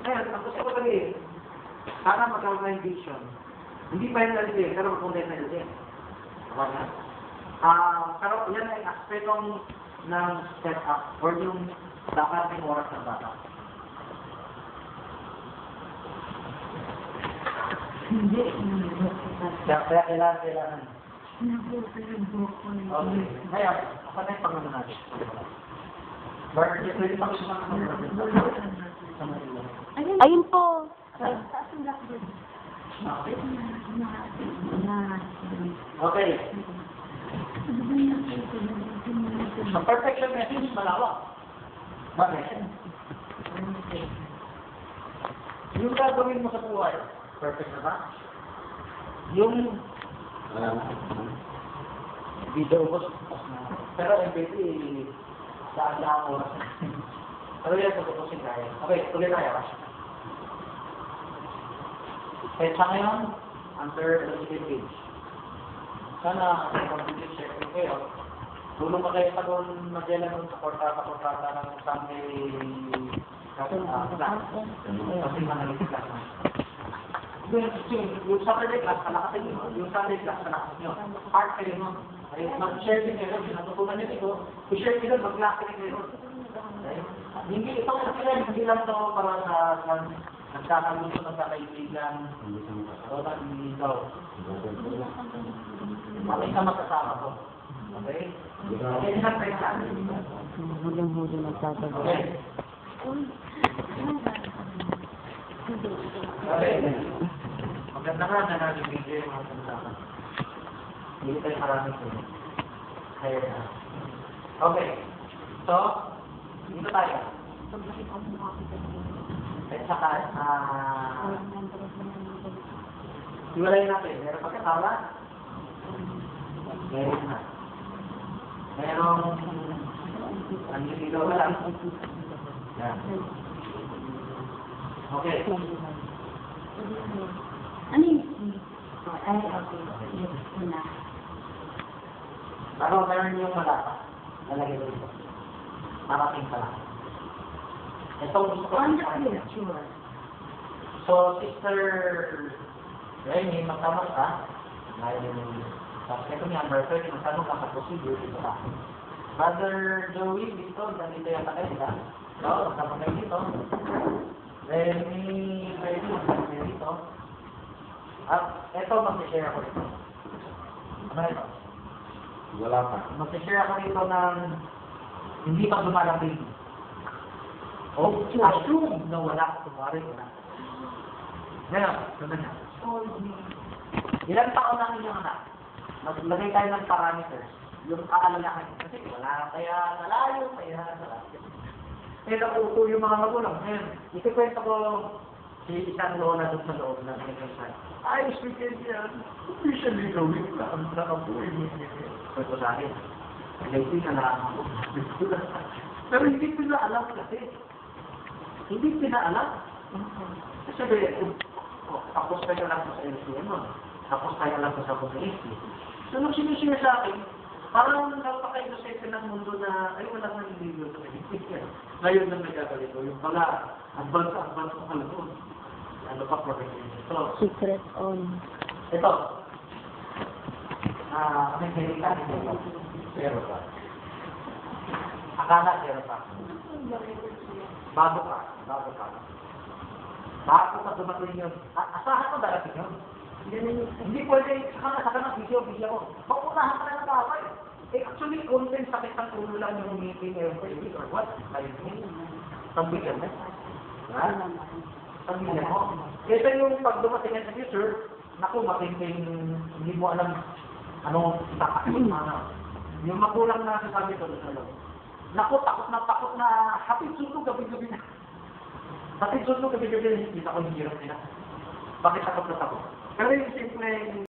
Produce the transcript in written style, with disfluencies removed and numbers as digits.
Ngayon, ang gusto ko sabihin, sana magkaroon ng vision. Hindi final din, pero mag-final din. Diba na? Pero yan ay aspetong ng setup or yung dapat ng oras ng bata. Hindi. Kaya kailangan. Okay. Ngayon, ako na yung pagmano natin. Pwede pa gusto Ayun po. Okay. Ang perfection message, malawak. Bakit? Yung gagawin mo sa buhay, perfect na ba? Yung video ko, pero MVP, saan na ako. Pero yan, tutusin tayo. Okay, tuloy tayo. Kaya sa ngayon, under the page. Sana, complete check ko kayo. Tulong ka kayo pa doon mag-ilan doon sa portata ng Sunday class. Kasi manalitin class na. Yung Saturday class, palakatin nyo. Yung Sunday class, palakatin nyo. Part kayo nun. Mag-share din kayo. Natutunan nyo ito. I-share kayo, mag-class kayo. Hindi ito kasi hindi lang ito para sa nagkakaluto, nagkakaibigan. O nag-ikaw. Malay ka magkasama ko. Okay? Okay, isang tayo sa akin. Huling-huling nagtatagal. Okay. Okay. Maganda nga na nag-video yung mga pagkakas. Hindi tayo maraming tulong. Kaya na. Okay. So, dito tayo. At saka, iwalay natin. Meron pagkatawa? Meron na. Merong ang dito ka lang. Yan. Okay. Ano yun? Ay, okay. Yun na. Pero meron yung malapa. Nalagay dito. Marating pala. Ito gusto ko. Sure. So, Sister Remy, magtanong ka. Ito niya, number 30, magtanong ka sa procedure dito ka. Brother Joey, dito, nandito yung takay nila. So, magtanong kayo dito. Remy, magtanong dito. At ito, mag-share ako dito. Ano ito? Wala pa. Mag-share ako dito ng hindi pa dumarating. O, assume na wala. Tumari wala. Ngayon, sunod na. Ilang taon na inyong anak? Maglagay tayo ng parameters. Yung aalalakan. Kasi wala kaya nalayo, kaya nalayo. Kaya nakuko yung mga magulang. Ngayon, itikwento ko si isang lola doon sa loob ng mga ayos weekend yan. Officially gawin na ang nakabuhay mo. Kwento sa akin. Hindi na nalaman ko. Pero hindi pinaalam kasi. Hindi pinaalam. Kasi tapos tayo lang sa LCM. Tapos tayo lang sa LCM. So, nung sinishare sa akin, parang napaka-innocent ng mundo na, ay, wala nang hindi yun sa Pilipinas. Ngayon lang nagkakalito. Yung pala, advance ko pala doon. Ano pa, protection. So, Secret on. ito. May salita. Zero pa. Akala, zero pa. Bago ka. Bago ka dumating yun. Asahan mo darating yun. Hindi pwede, saka na video ko. Maunahan ka na ng babay. Actually, content sakit ang ulo lang yung meeting every week or what? Pambigan na. Pambigan mo. Kesa yung pag dumating yan sa future, naku, matinding, hindi mo alam anong takasin. Yung magulang na sasabi ko sa loob. Naku, takot na, hatid sunog gabi-gabi na. Hatid sunog gabi-gabi na, hindi ako yung hirap nila. Bakit takot na takot? Pero yung simple